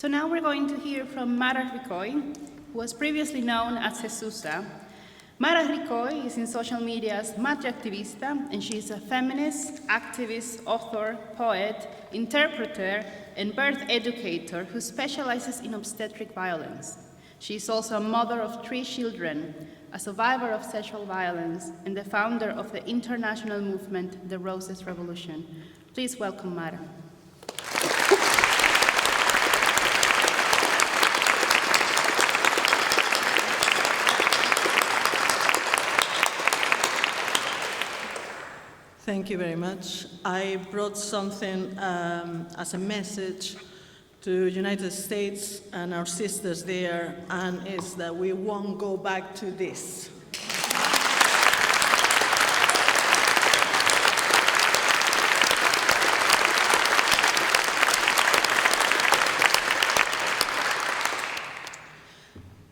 So now we're going to hear from Mara Ricoy, who was previously known as Jesusa. Mara Ricoy is in social media as Madre Activista, and she is a feminist, activist, author, poet, interpreter, and birth educator who specializes in obstetric violence. She is also a mother of 3 children, a survivor of sexual violence, and the founder of the international movement, the Roses Revolution. Please welcome Mara. Thank you very much. I brought something as a message to the United States and our sisters there, and it's that we won't go back to this.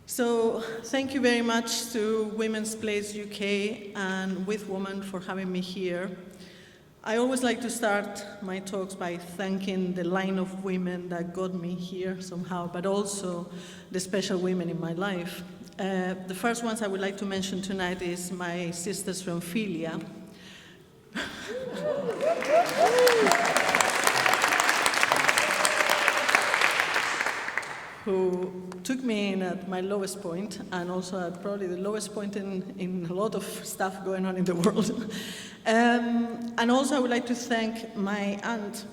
So thank you very much to Women's Place UK and With Woman for having me here. I always like to start my talks by thanking the line of women that got me here somehow, but also the special women in my life. The first ones I would like to mention tonight is my sisters from Philia. Who took me in at my lowest point, and also at probably the lowest point in a lot of stuff going on in the world. And also I would like to thank my aunt,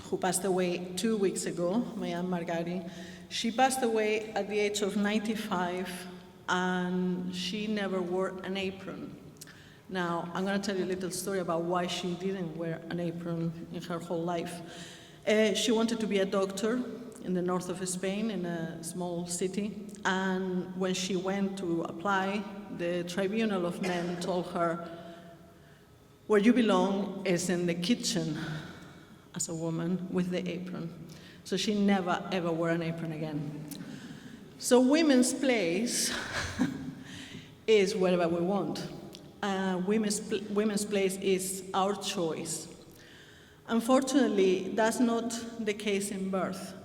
who passed away 2 weeks ago, my Aunt Margari. She passed away at the age of 95, and she never wore an apron. Now, I'm going to tell you a little story about why she didn't wear an apron in her whole life. She wanted to be a doctor in the north of Spain, in a small city, and when she went to apply, the Tribunal of Men told her, where you belong is in the kitchen as a woman with the apron. So she never ever wore an apron again. So Women's Place is wherever we want. Women's Place is our choice. Unfortunately, that's not the case in birth.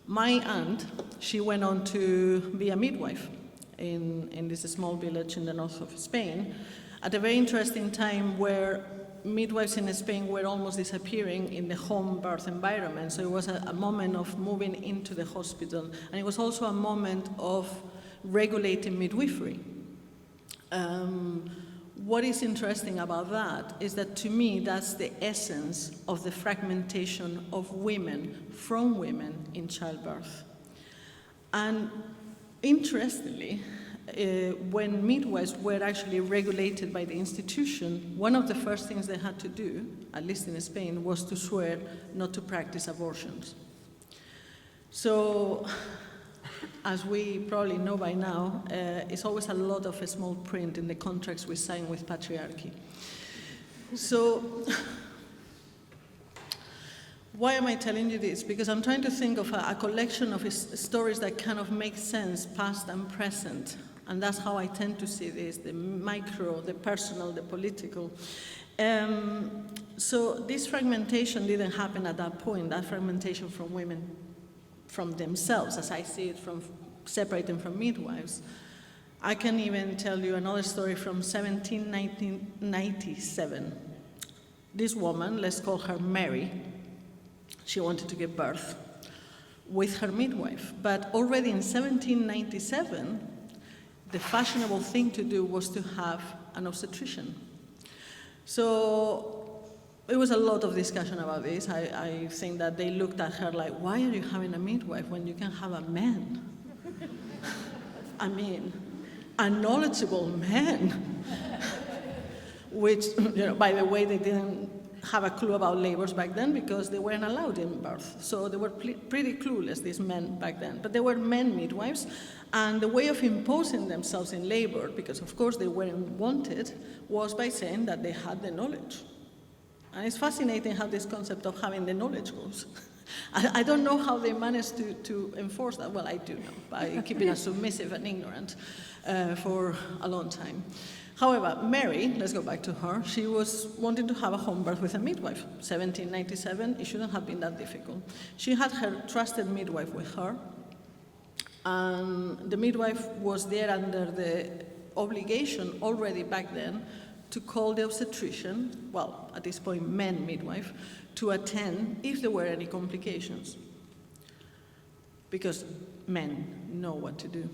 My aunt, she went on to be a midwife in this small village in the north of Spain at a very interesting time where midwives in Spain were almost disappearing in the home birth environment. So it was a moment of moving into the hospital, and it was also a moment of regulating midwifery. What is interesting about that is that, to me, that's the essence of the fragmentation of women from women in childbirth. And interestingly, when midwives were actually regulated by the institution, one of the first things they had to do, at least in Spain, was to swear not to practice abortions. So, as we probably know by now, it's always a lot of a small print in the contracts we sign with patriarchy. So, why am I telling you this? Because I'm trying to think of a collection of stories that kind of make sense, past and present. And that's how I tend to see this, the micro, the personal, the political. So this fragmentation didn't happen at that point, that fragmentation from women, from themselves, as I see it, from separating from midwives. I can even tell you another story from 1997. This woman, let's call her Mary, she wanted to give birth with her midwife. But already in 1797, the fashionable thing to do was to have an obstetrician. So it was a lot of discussion about this. I think that they looked at her like, why are you having a midwife when you can have a man? I mean, a knowledgeable man. Which, by the way, they didn't have a clue about labors back then because they weren't allowed in birth. So they were pretty clueless, these men back then. But they were men midwives, and the way of imposing themselves in labor, because of course they weren't wanted, was by saying that they had the knowledge. And it's fascinating how this concept of having the knowledge goes. I don't know how they managed to enforce that. Well, I do know, by keeping us submissive and ignorant for a long time. However, Mary, let's go back to her, she was wanting to have a home birth with a midwife. 1797, it shouldn't have been that difficult. She had her trusted midwife with her, and the midwife was there under the obligation already back then to call the obstetrician, well, at this point, men midwife, to attend if there were any complications, because men know what to do.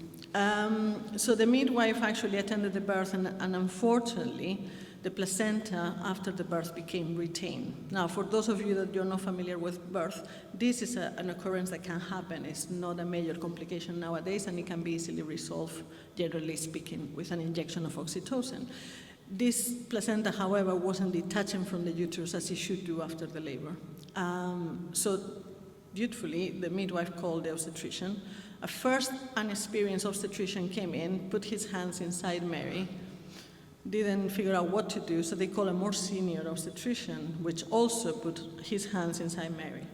So the midwife actually attended the birth, and unfortunately, the placenta after the birth became retained. Now, for those of you that you're not familiar with birth, this is an occurrence that can happen. It's not a major complication nowadays, and it can be easily resolved, generally speaking, with an injection of oxytocin. This placenta, however, wasn't detaching from the uterus as it should do after the labor. So beautifully, the midwife called the obstetrician. A first unexperienced obstetrician came in, put his hands inside Mary, didn't figure out what to do, so they called a more senior obstetrician, which also put his hands inside Mary.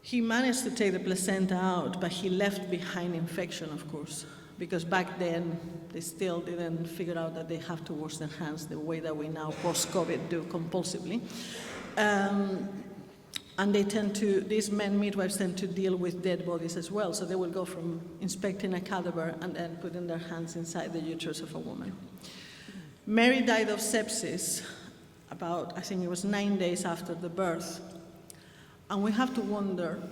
He managed to take the placenta out, but he left behind infection, of course, because back then they still didn't figure out that they have to wash their hands the way that we now post-COVID do compulsively. And these men midwives tend to deal with dead bodies as well, so they will go from inspecting a cadaver and then putting their hands inside the uterus of a woman. Mary died of sepsis about, I think it was 9 days after the birth. And we have to wonder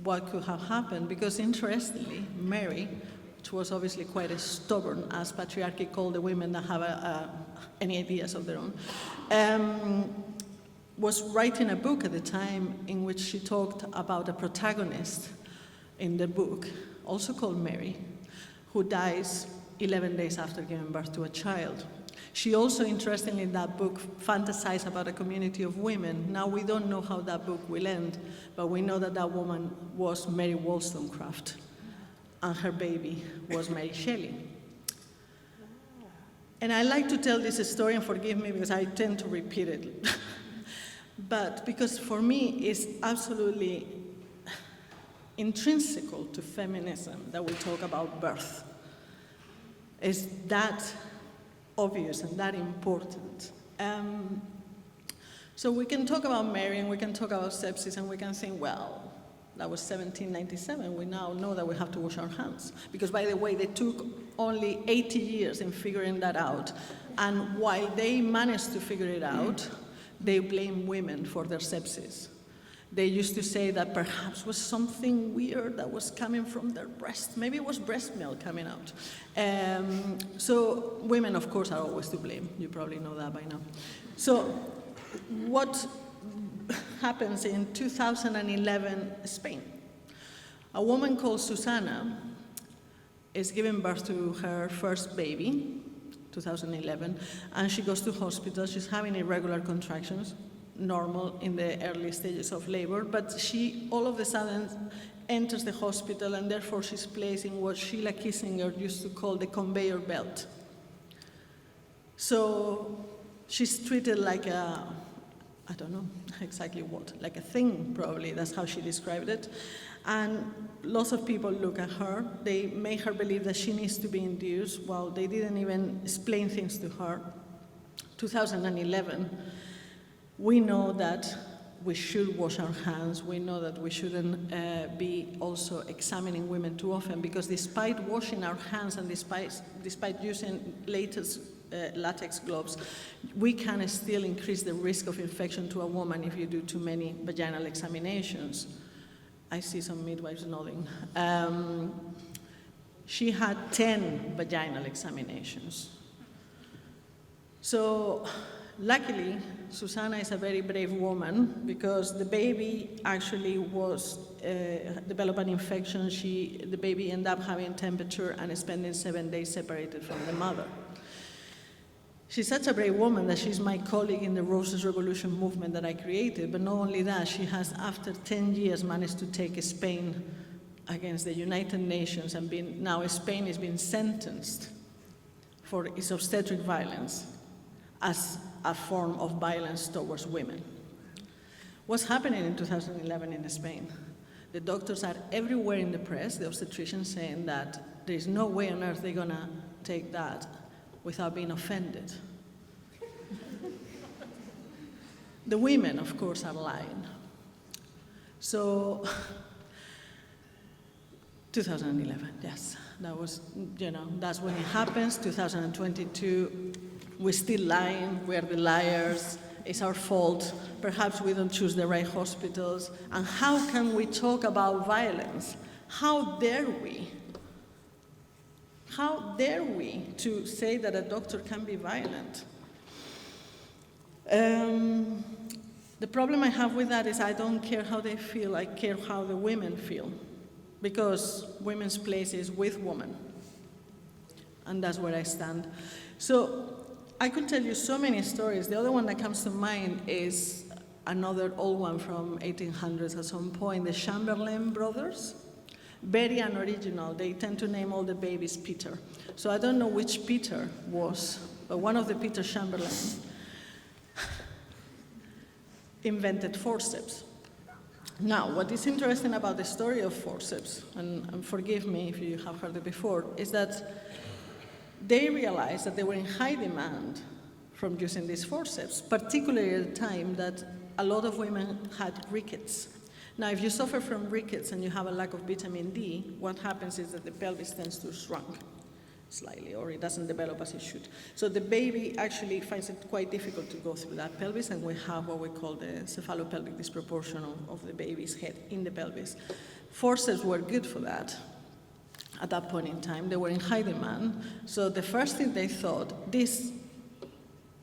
what could have happened, because interestingly, Mary, which was obviously quite as stubborn as patriarchy called the women that have any ideas of their own, was writing a book at the time in which she talked about a protagonist in the book, also called Mary, who dies 11 days after giving birth to a child. She also, interestingly, in that book, fantasized about a community of women. Now, we don't know how that book will end, but we know that that woman was Mary Wollstonecraft, and her baby was Mary Shelley. And I like to tell this story, and forgive me because I tend to repeat it. But because for me, it's absolutely intrinsical to feminism that we talk about birth. It's that obvious and that important. So we can talk about Mary, and we can talk about sepsis, and we can think, well, that was 1797. We now know that we have to wash our hands. Because, by the way, they took only 80 years in figuring that out. And while they managed to figure it out, they blame women for their sepsis. They used to say that perhaps was something weird that was coming from their breast. Maybe it was breast milk coming out. So women, of course, are always to blame. You probably know that by now. So what happens in 2011 Spain? A woman called Susana is giving birth to her first baby, 2011, and she goes to hospital. She's having irregular contractions, normal in the early stages of labor, but she all of a sudden enters the hospital, and therefore she's placed in what Sheila Kissinger used to call the conveyor belt. So she's treated like a, I don't know exactly what, like a thing probably, that's how she described it. And lots of people look at her. They make her believe that she needs to be induced. Well, they didn't even explain things to her. 2011, we know that we should wash our hands. We know that we shouldn't be also examining women too often, because despite washing our hands and despite using latest latex gloves, we can still increase the risk of infection to a woman if you do too many vaginal examinations. I see some midwives nodding. She had 10 vaginal examinations. So luckily, Susana is a very brave woman, because the baby actually was developed an infection. The baby ended up having temperature and spending 7 days separated from the mother. She's such a brave woman that she's my colleague in the Roses Revolution movement that I created, but not only that, she has, after 10 years, managed to take Spain against the United Nations, and now Spain is being sentenced for its obstetric violence as a form of violence towards women. What's happening in 2011 in Spain? The doctors are everywhere in the press, the obstetricians, saying that there is no way on earth they're gonna take that without being offended. The women, of course, are lying. So, 2011, yes, that was, that's when it happens. 2022, we're still lying, we're the liars, it's our fault, perhaps we don't choose the right hospitals, and how can we talk about violence? How dare we? How dare we to say that a doctor can be violent? The problem I have with that is I don't care how they feel, I care how the women feel. Because women's place is with women. And that's where I stand. So I could tell you so many stories. The other one that comes to mind is another old one from 1800s at some point, the Chamberlain brothers. Very unoriginal. They tend to name all the babies Peter. So I don't know which Peter was, but one of the Peter Chamberlain invented forceps. Now, what is interesting about the story of forceps, and forgive me if you have heard it before, is that they realized that they were in high demand from using these forceps, particularly at a time that a lot of women had rickets. Now, if you suffer from rickets and you have a lack of vitamin D, what happens is that the pelvis tends to shrink slightly, or it doesn't develop as it should. So the baby actually finds it quite difficult to go through that pelvis, and we have what we call the cephalopelvic disproportion of the baby's head in the pelvis. Forceps were good for that. At that point in time, they were in high demand. So the first thing they thought, these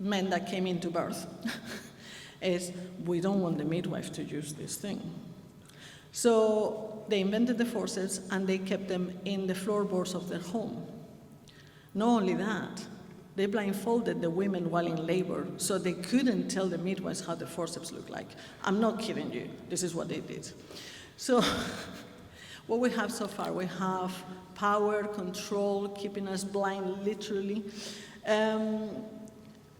men that came into birth, is we don't want the midwife to use this thing. So they invented the forceps and they kept them in the floorboards of their home. Not only that, they blindfolded the women while in labor, so they couldn't tell the midwives how the forceps looked like. I'm not kidding you, this is what they did. So, what we have so far, we have power, control, keeping us blind, literally.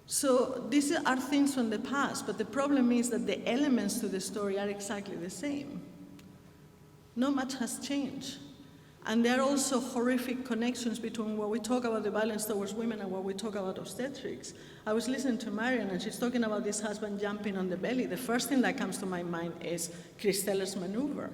So these are things from the past, but the problem is that the elements to the story are exactly the same. Not much has changed. And there are also horrific connections between what we talk about the violence towards women and what we talk about obstetrics. I was listening to Marion, and she's talking about this husband jumping on the belly. The first thing that comes to my mind is Christeller's maneuver,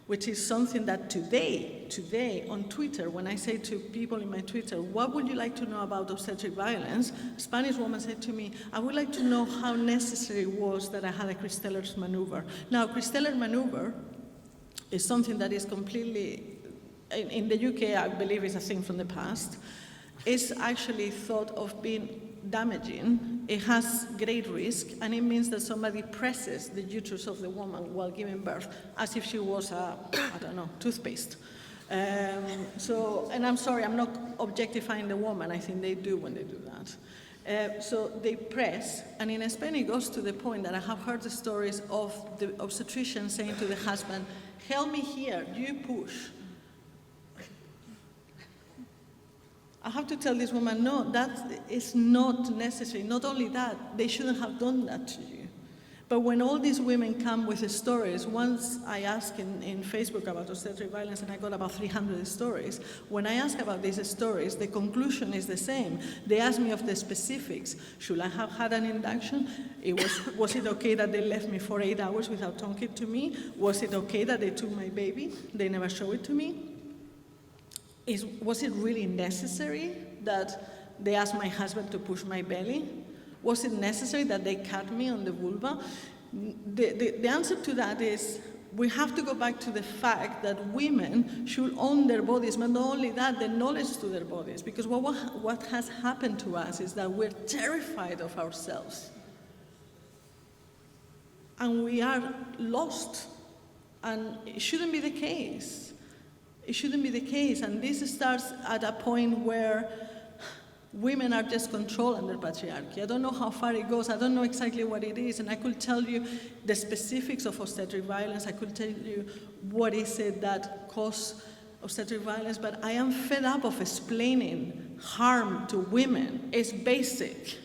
which is something that today on Twitter, when I say to people in my Twitter, what would you like to know about obstetric violence? A Spanish woman said to me, I would like to know how necessary it was that I had a Christeller's maneuver. Now, Christeller's maneuver is something that is completely, in the UK, I believe it's a thing from the past. It's actually thought of being damaging. It has great risk, and it means that somebody presses the uterus of the woman while giving birth, as if she was a, toothpaste. And I'm sorry, I'm not objectifying the woman. I think they do when they do that. So they press, and in Spain it goes to the point that I have heard the stories of the obstetrician saying to the husband, help me here, you push. I have to tell this woman, no, that is not necessary. Not only that, they shouldn't have done that to you. But when all these women come with the stories, once I asked in Facebook about obstetric violence, and I got about 300 stories, when I ask about these stories, the conclusion is the same. They ask me of the specifics. Should I have had an induction? Was it okay that they left me for 8 hours without talking to me? Was it okay that they took my baby? They never showed it to me. Was it really necessary that they asked my husband to push my belly? Was it necessary that they cut me on the vulva? The answer to that is we have to go back to the fact that women should own their bodies, but not only that, the knowledge to their bodies. Because what has happened to us is that we're terrified of ourselves. And we are lost. And it shouldn't be the case. It shouldn't be the case, and this starts at a point where women are just controlled under patriarchy. I don't know how far it goes, I don't know exactly what it is, and I could tell you the specifics of obstetric violence, I could tell you what is it that causes obstetric violence, but I am fed up of explaining harm to women. It's basic.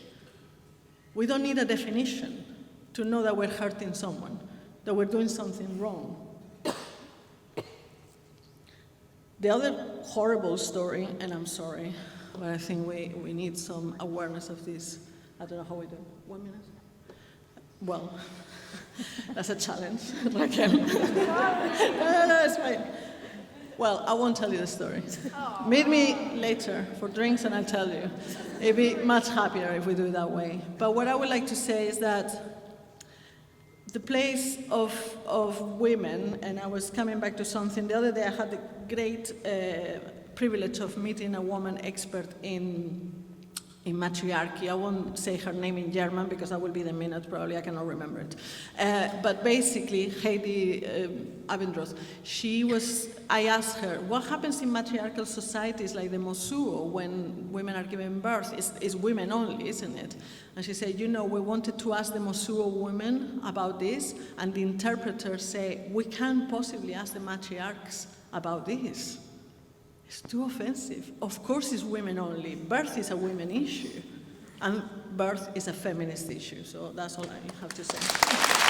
We don't need a definition to know that we're hurting someone, that we're doing something wrong. The other horrible story, and I'm sorry, but I think we need some awareness of this. I don't know how we do. 1 minute? Well, that's a challenge, Raquel. No, it's fine. Well, I won't tell you the story. Meet me later for drinks and I'll tell you. It'd be much happier if we do it that way. But what I would like to say is that the place of women, and I was coming back to something, the other day I had the great privilege of meeting a woman expert in matriarchy. I won't say her name in German because that will be the minute, probably I cannot remember it. But basically, Heidi Abendroth, I asked her, what happens in matriarchal societies like the Mosuo when women are giving birth? It's women only, isn't it? And she said, we wanted to ask the Mosuo women about this, and the interpreters say, we can't possibly ask the matriarchs about this. It's too offensive. Of course it's women only. Birth is a women issue. And birth is a feminist issue. So that's all I have to say.